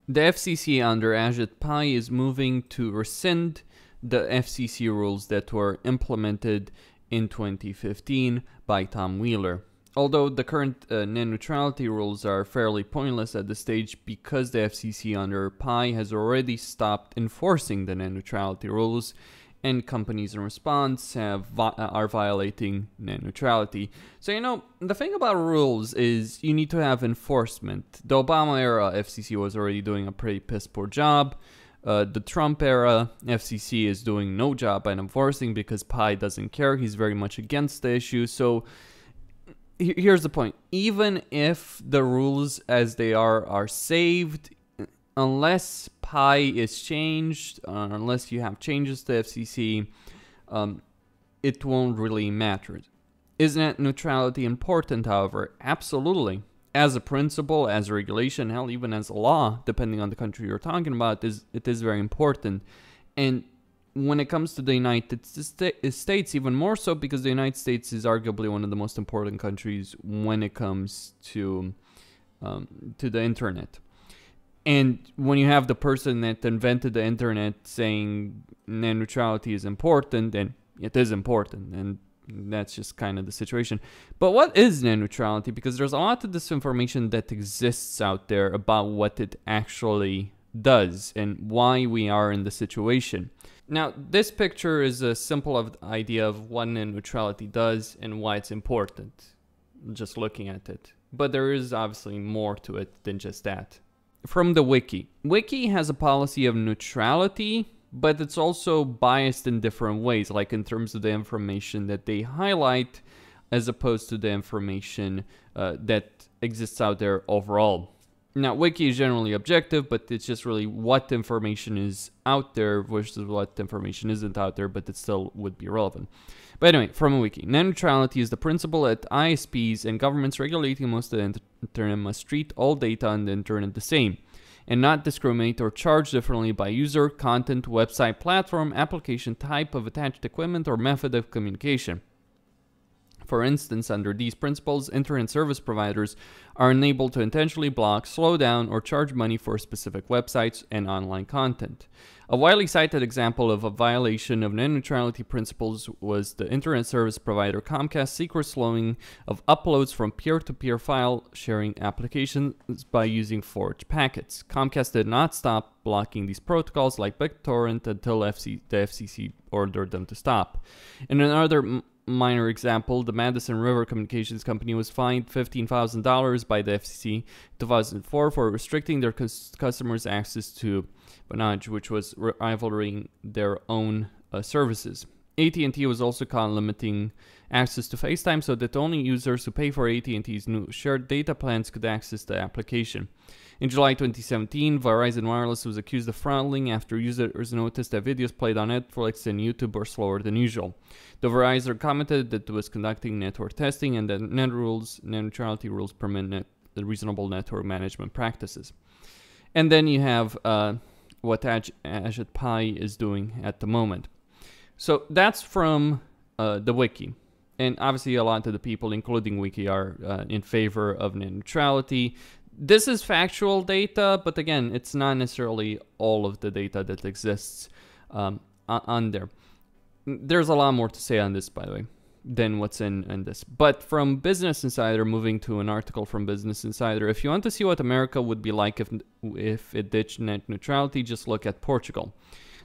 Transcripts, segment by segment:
The FCC under Ajit Pai is moving to rescind the FCC rules that were implemented in 2015 by Tom Wheeler. Although the current net neutrality rules are fairly pointless at this stage because the FCC under Pai has already stopped enforcing the net neutrality rules, and companies in response are violating net neutrality. So, the thing about rules is you need to have enforcement. The Obama era FCC was already doing a pretty piss poor job. The Trump era FCC is doing no job at enforcing because Pai doesn't care. He's very much against the issue. So here's the point. Even if the rules as they are saved, unless Pai is changed, unless you have changes to FCC, it won't really matter. Is net neutrality important, however? Absolutely. As a principle, as a regulation, hell, even as a law, depending on the country you're talking about, it is very important. And when it comes to the United States, even more so, because the United States is arguably one of the most important countries when it comes to the internet. And when you have the person that invented the internet saying net neutrality is important, then it is important, and that's just kind of the situation. But what is net neutrality? Because there's a lot of disinformation that exists out there about what it actually does and why we are in the situation. Now, this picture is a simple idea of what net neutrality does and why it's important, just looking at it. But there is obviously more to it than just that. From the wiki. Wiki has a policy of neutrality, but it's also biased in different ways, like in terms of the information that they highlight as opposed to the information that exists out there overall. Now, wiki is generally objective, but it's just really what information is out there versus what information isn't out there, but it still would be relevant. But anyway, from a wiki. Net neutrality is the principle that ISPs and governments regulating most of the internet must treat all data on the internet the same, and not discriminate or charge differently by user, content, website, platform, application, type of attached equipment, or method of communication. For instance, under these principles, internet service providers are enabled to intentionally block, slow down, or charge money for specific websites and online content. A widely cited example of a violation of net neutrality principles was the internet service provider Comcast's secret slowing of uploads from peer-to-peer file sharing applications by using forged packets. Comcast did not stop blocking these protocols like BitTorrent until the FCC ordered them to stop. In another minor example, the Madison River Communications Company was fined $15,000 by the FCC in 2004 for restricting their customers' access to Banaj, which was rivaling their own services. AT&T was also caught limiting access to FaceTime so that only users who pay for AT&T's new shared data plans could access the application. In July 2017, Verizon Wireless was accused of fouling after users noticed that videos played on Netflix and YouTube were slower than usual. The Verizon commented that it was conducting network testing and that net neutrality rules permit reasonable network management practices. And then you have what Ajit Pai is doing at the moment. So that's from the wiki. And obviously a lot of the people, including wiki, are in favor of net neutrality. This is factual data, but again, it's not necessarily all of the data that exists on there. There's a lot more to say on this, by the way, than what's in this. But from Business Insider, moving to an article from Business Insider, if you want to see what America would be like if it ditched net neutrality, just look at Portugal.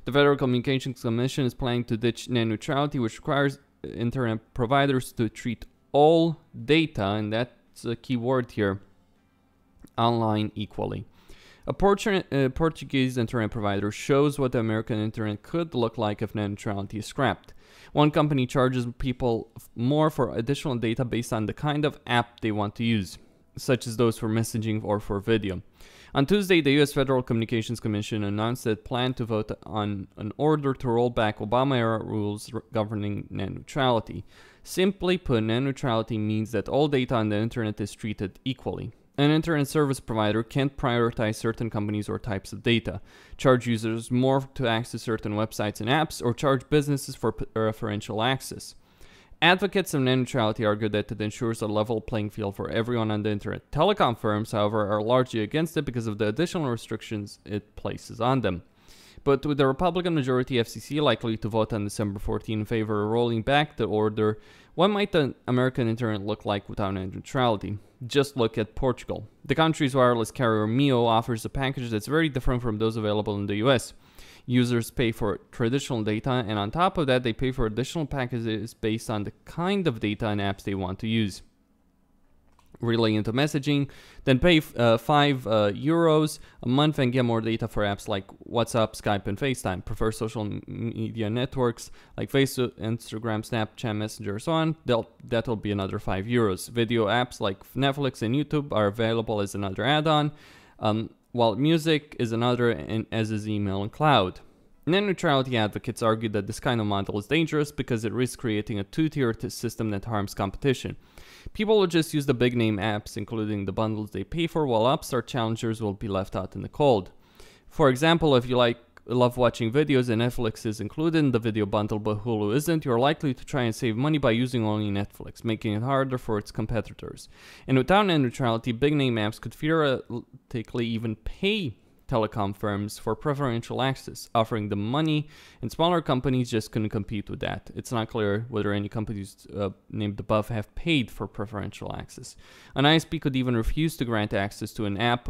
The Federal Communications Commission is planning to ditch net neutrality, which requires internet providers to treat all data, and that's a key word here, online equally. A Portuguese internet provider shows what the American internet could look like if net neutrality is scrapped. One company charges people more for additional data based on the kind of app they want to use, such as those for messaging or for video. On Tuesday, the U.S. Federal Communications Commission announced that it planned to vote on an order to roll back Obama-era rules governing net neutrality. Simply put, net neutrality means that all data on the internet is treated equally. An internet service provider can't prioritize certain companies or types of data, charge users more to access certain websites and apps, or charge businesses for preferential access. Advocates of net neutrality argue that it ensures a level playing field for everyone on the internet. Telecom firms, however, are largely against it because of the additional restrictions it places on them. But with the Republican majority FCC likely to vote on December 14 in favor of rolling back the order, what might the American internet look like without net neutrality? Just look at Portugal. The country's wireless carrier Mio offers a package that's very different from those available in the US. Users pay for traditional data, and on top of that, they pay for additional packages based on the kind of data and apps they want to use. Really into messaging, then pay €5 a month and get more data for apps like WhatsApp, Skype, and FaceTime. Prefer social media networks like Facebook, Instagram, Snapchat, Messenger, and so on. That'll be another €5. Video apps like Netflix and YouTube are available as another add-on, while music is another, and as is email and cloud. Net neutrality advocates argue that this kind of model is dangerous because it risks creating a two-tier system that harms competition. People will just use the big name apps, including the bundles they pay for, while upstart challengers will be left out in the cold. For example, if you love watching videos and Netflix is included in the video bundle but Hulu isn't, you're likely to try and save money by using only Netflix, making it harder for its competitors. And without net neutrality, big name apps could theoretically even pay telecom firms for preferential access, offering them money, and smaller companies just couldn't compete with that. It's not clear whether any companies named above have paid for preferential access. An ISP could even refuse to grant access to an app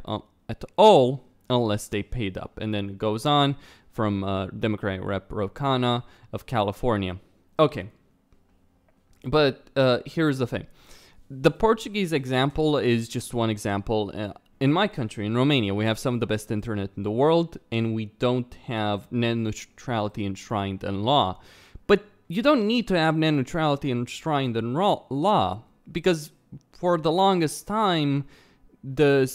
at all unless they paid up. And then it goes on from Democratic Rep. Rocana of California. Okay, but here's the thing. The Portuguese example is just one example. In my country, in Romania, we have some of the best internet in the world, and we don't have net neutrality enshrined in law. But you don't need to have net neutrality enshrined in law, because for the longest time, the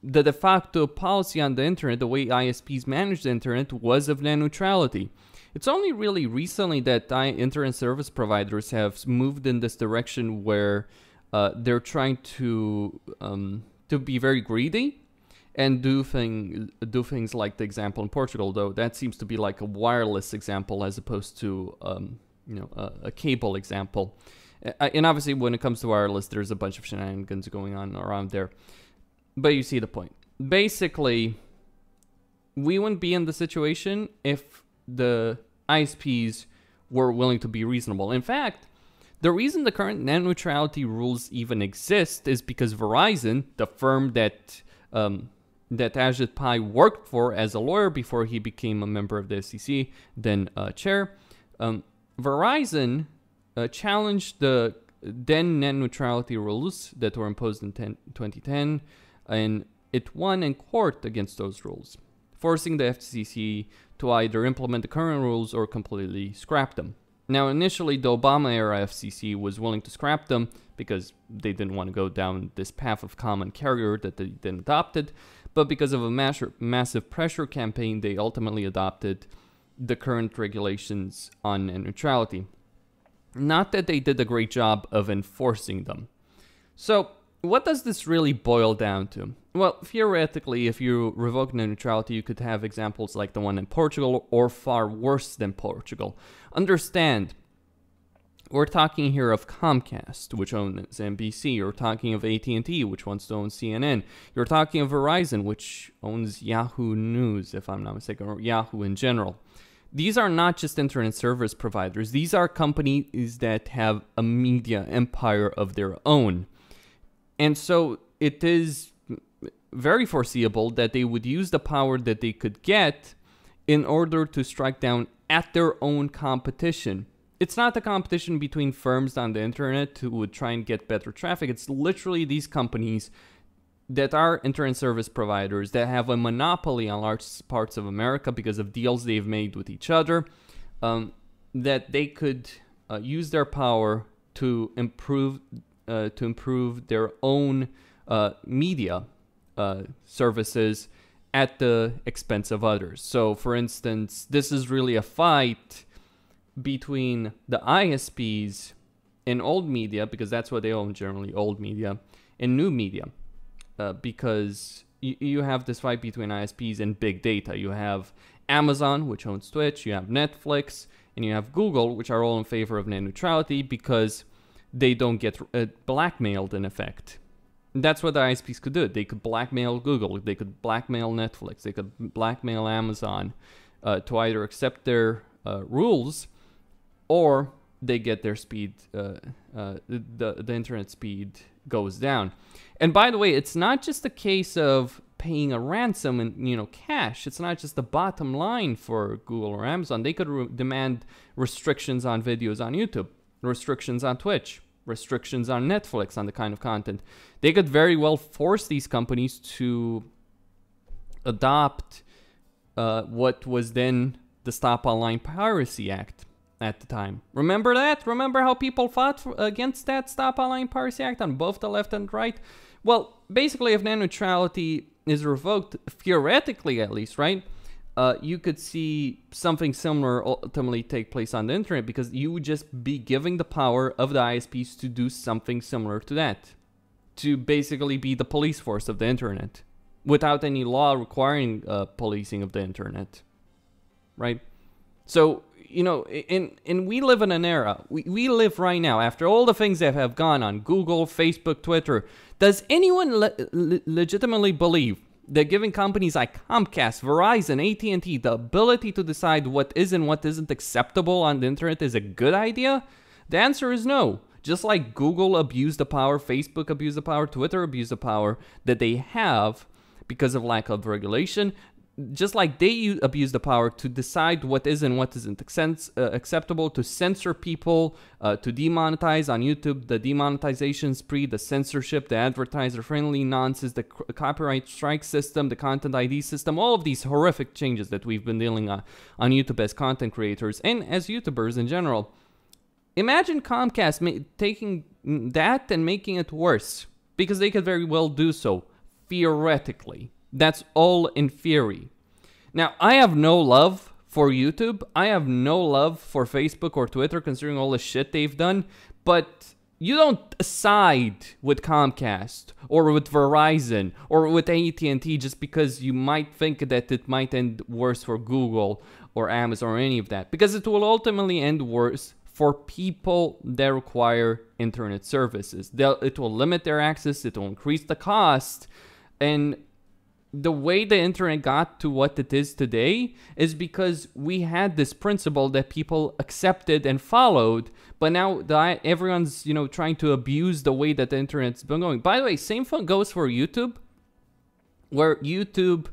de facto policy on the internet, the way ISPs manage the internet, was of net neutrality. It's only really recently that internet service providers have moved in this direction where they're trying to be very greedy and do things like the example in Portugal, though that seems to be like a wireless example as opposed to a cable example. And obviously, when it comes to wireless, there's a bunch of shenanigans going on around there. But you see the point. Basically, we wouldn't be in the situation if the ISPs were willing to be reasonable. In fact, the reason the current net neutrality rules even exist is because Verizon, the firm that Ajit Pai worked for as a lawyer before he became a member of the FCC, then chair, Verizon challenged the then net neutrality rules that were imposed in 2010, and it won in court against those rules, forcing the FCC to either implement the current rules or completely scrap them. Now, initially, the Obama-era FCC was willing to scrap them because they didn't want to go down this path of common carrier that they then adopted, but because of a massive pressure campaign, they ultimately adopted the current regulations on net neutrality. Not that they did a great job of enforcing them. So, what does this really boil down to? Well, theoretically, if you revoke net neutrality, you could have examples like the one in Portugal, or far worse than Portugal. Understand, we're talking here of Comcast, which owns NBC. You're talking of AT&T, which wants to own CNN. You're talking of Verizon, which owns Yahoo News, if I'm not mistaken, or Yahoo in general. These are not just internet service providers. These are companies that have a media empire of their own. And so it is very foreseeable that they would use the power that they could get in order to strike down at their own competition. It's not the competition between firms on the internet who would try and get better traffic. It's literally these companies that are internet service providers that have a monopoly on large parts of America because of deals they've made with each other, that they could use their power to improve their own media services at the expense of others. So, for instance, this is really a fight between the ISPs and old media, because that's what they own generally, old media, and new media, because you have this fight between ISPs and big data. You have Amazon, which owns Twitch, you have Netflix, and you have Google, which are all in favor of net neutrality because they don't get blackmailed in effect. And that's what the ISPs could do. They could blackmail Google, they could blackmail Netflix, they could blackmail Amazon to either accept their rules or they get their speed, the internet speed goes down. And by the way, it's not just a case of paying a ransom and, you know, cash. It's not just the bottom line for Google or Amazon. They could demand restrictions on videos on YouTube, restrictions on Twitch, restrictions on Netflix on the kind of content. They could very well force these companies to adopt what was then the Stop Online Piracy Act at the time. Remember that? Remember how people fought against that Stop Online Piracy Act on both the left and right? Well, basically, if net neutrality is revoked, theoretically at least, right? You could see something similar ultimately take place on the internet, because you would just be giving the power of the ISPs to do something similar to that, to basically be the police force of the internet, without any law requiring policing of the internet, right? So, you know, and we live in an era, we live right now, after all the things that have gone on, Google, Facebook, Twitter, does anyone legitimately believe that giving companies like Comcast, Verizon, AT&T the ability to decide what is and what isn't acceptable on the internet is a good idea? The answer is no. Just like Google abused the power, Facebook abused the power, Twitter abused the power that they have because of lack of regulation, just like they abuse the power to decide what is and what isn't acceptable, to censor people, to demonetize on YouTube, the demonetization spree, the censorship, the advertiser-friendly nonsense, the copyright strike system, the content ID system, all of these horrific changes that we've been dealing on YouTube as content creators and as YouTubers in general. Imagine Comcast taking that and making it worse, because they could very well do so, theoretically. That's all in theory. Now, I have no love for YouTube. I have no love for Facebook or Twitter, considering all the shit they've done. But you don't side with Comcast or with Verizon or with AT&T just because you might think that it might end worse for Google or Amazon or any of that. Because it will ultimately end worse for people that require internet services. It will limit their access. It will increase the cost. And the way the internet got to what it is today is because we had this principle that people accepted and followed, but now everyone's, you know, trying to abuse the way that the internet's been going. By the way, same thing goes for YouTube, where YouTube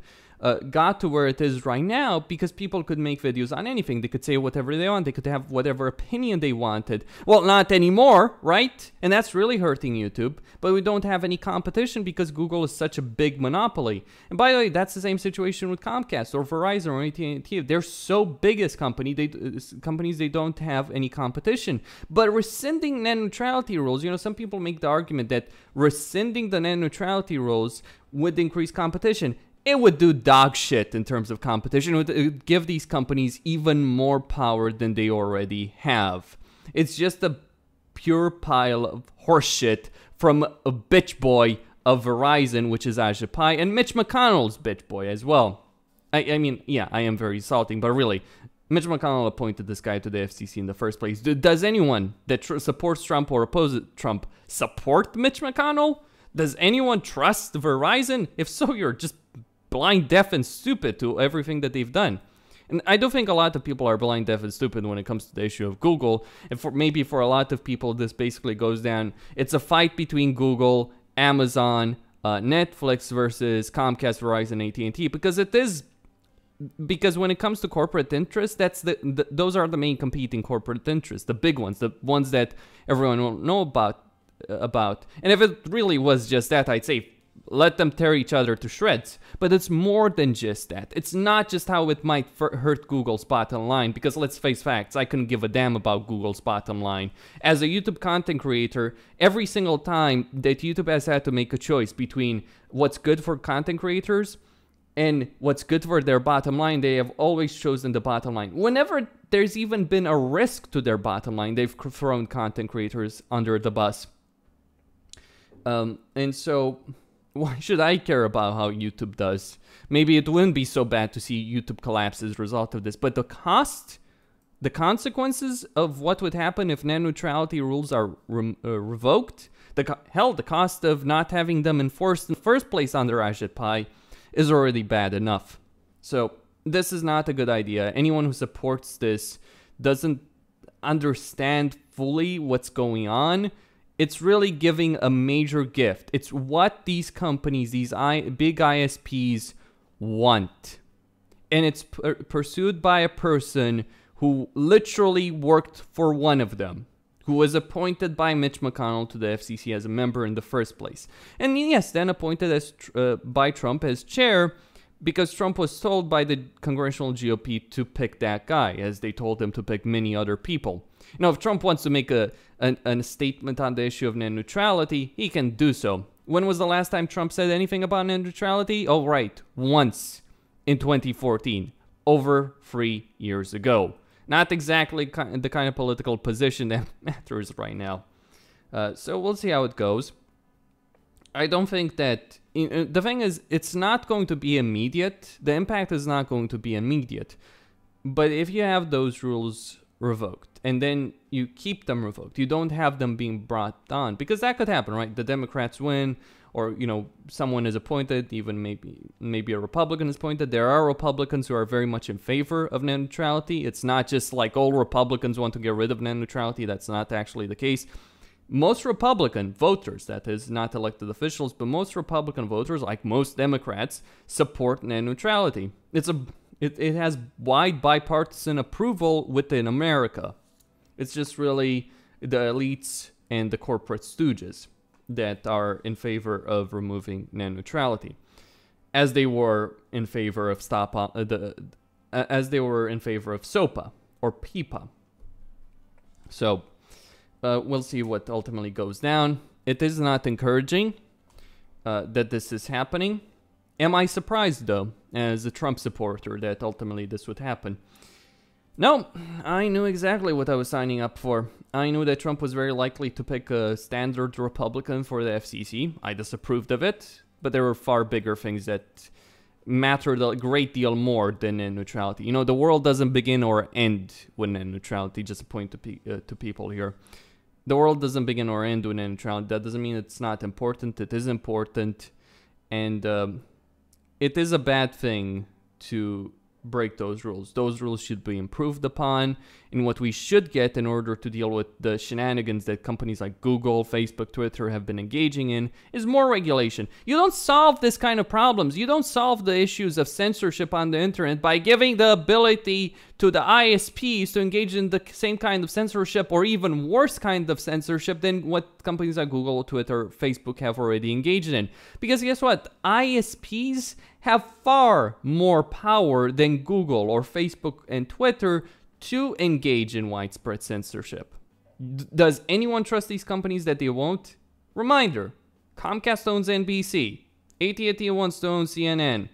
got to where it is right now because people could make videos on anything. They could say whatever they want. They could have whatever opinion they wanted. Well, not anymore, right? And that's really hurting YouTube. But we don't have any competition because Google is such a big monopoly. And by the way, that's the same situation with Comcast or Verizon or AT&T. They're so big as companies, they don't have any competition. But rescinding net neutrality rules, you know, some people make the argument that rescinding the net neutrality rules would increase competition. It would do dog shit in terms of competition. It would give these companies even more power than they already have. It's just a pure pile of horseshit from a bitch boy of Verizon, which is Ajit Pai, and Mitch McConnell's bitch boy as well. I mean, yeah, I am very salting, but really, Mitch McConnell appointed this guy to the FCC in the first place. Does anyone that supports Trump or opposes Trump support Mitch McConnell? Does anyone trust Verizon? If so, you're just blind, deaf, and stupid to everything that they've done. And I do think a lot of people are blind, deaf, and stupid when it comes to the issue of Google. And maybe for a lot of people, this basically goes down. It's a fight between Google, Amazon, Netflix versus Comcast, Verizon, AT&T, because it is. Because when it comes to corporate interests, those are the main competing corporate interests, the big ones, the ones that everyone will know about. And if it really was just that, I'd say let them tear each other to shreds. But it's more than just that. It's not just how it might hurt Google's bottom line, because let's face facts, I couldn't give a damn about Google's bottom line. As a YouTube content creator, every single time that YouTube has had to make a choice between what's good for content creators and what's good for their bottom line, they have always chosen the bottom line. Whenever there's even been a risk to their bottom line, they've thrown content creators under the bus. And so why should I care about how YouTube does? Maybe it wouldn't be so bad to see YouTube collapse as a result of this, but the consequences of what would happen if net neutrality rules are revoked, the cost of not having them enforced in the first place under Ajit Pai is already bad enough. So this is not a good idea. Anyone who supports this doesn't understand fully what's going on. It's really giving a major gift. It's what these companies, these big ISPs want. And it's pursued by a person who literally worked for one of them, who was appointed by Mitch McConnell to the FCC as a member in the first place. And yes, then appointed as by Trump as chair, because Trump was told by the congressional GOP to pick that guy, as they told him to pick many other people. Now, if Trump wants to make a statement on the issue of net neutrality, he can do so. When was the last time Trump said anything about net neutrality? Oh, right, once in 2014, over 3 years ago. Not exactly the kind of political position that matters right now. So we'll see how it goes. I don't think that... the thing is, it's not going to be immediate. The impact is not going to be immediate. But if you have those rules revoked, and then you keep them revoked, you don't have them being brought on, because that could happen, right? The Democrats win, or, you know, someone is appointed, even maybe a Republican is appointed. There are Republicans who are very much in favor of net neutrality. It's not just like all Republicans want to get rid of net neutrality. That's not actually the case. Most Republican voters, that is, not elected officials, but most Republican voters, like most Democrats, support net neutrality. It has wide bipartisan approval within America. It's just really the elites and the corporate stooges that are in favor of removing net neutrality, as they were in favor of as they were in favor of SOPA or PIPA. So we'll see what ultimately goes down. It is not encouraging that this is happening. Am I surprised, though, as a Trump supporter, that ultimately this would happen? No, I knew exactly what I was signing up for. I knew that Trump was very likely to pick a standard Republican for the FCC. I disapproved of it, but there were far bigger things that mattered a great deal more than net neutrality. You know, the world doesn't begin or end with net neutrality, just a point to people here. The world doesn't begin or end with net neutrality. That doesn't mean it's not important. It is important, and it is a bad thing to break those rules. Those rules should be improved upon, and what we should get in order to deal with the shenanigans that companies like Google, Facebook, Twitter have been engaging in is more regulation. You don't solve this kind of problems. You don't solve the issues of censorship on the internet by giving the ability to the ISPs to engage in the same kind of censorship, or even worse kind of censorship than what companies like Google, Twitter, Facebook have already engaged in. Because guess what? ISPs have far more power than Google or Facebook and Twitter to engage in widespread censorship. Does anyone trust these companies that they won't? Reminder, Comcast owns NBC, AT&T wants to own CNN,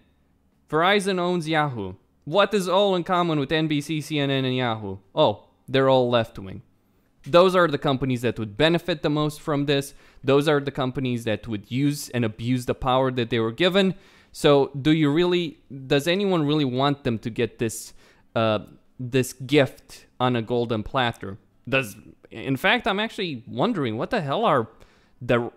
Verizon owns Yahoo. What is all in common with NBC, CNN, and Yahoo? Oh, they're all left-wing. Those are the companies that would benefit the most from this. Those are the companies that would use and abuse the power that they were given. So does anyone really want them to get this this gift on a golden platter? In fact, I'm actually wondering what the hell are the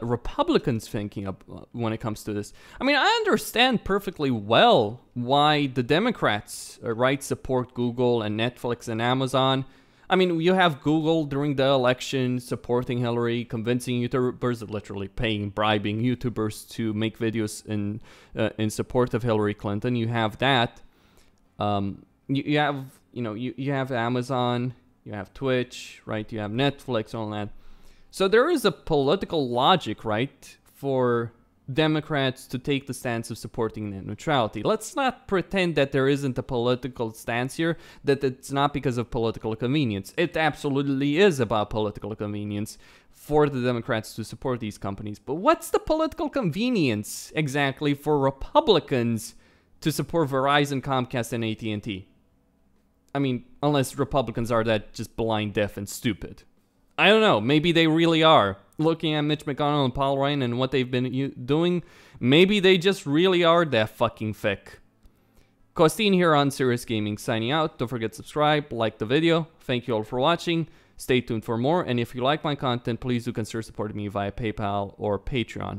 Republicans thinking of when it comes to this. I mean, I understand perfectly well why the Democrats support Google and Netflix and Amazon. I mean, you have Google during the election supporting Hillary, convincing YouTubers, literally bribing YouTubers to make videos in support of Hillary Clinton. You have that. You have Amazon, you have Twitch, right? You have Netflix, all that. So there is a political logic, right, for Democrats to take the stance of supporting net neutrality. Let's not pretend that there isn't a political stance here, that it's not because of political convenience. It absolutely is about political convenience for the Democrats to support these companies. But what's the political convenience exactly for Republicans to support Verizon, Comcast, and AT&T? I mean, unless Republicans are that just blind, deaf, and stupid. I don't know. Maybe they really are. looking at Mitch McConnell and Paul Ryan and what they've been doing, maybe they just really are that fucking thick. Costin here on Serious Gaming signing out. Don't forget to subscribe, like the video. Thank you all for watching. Stay tuned for more. And if you like my content, please do consider supporting me via PayPal or Patreon.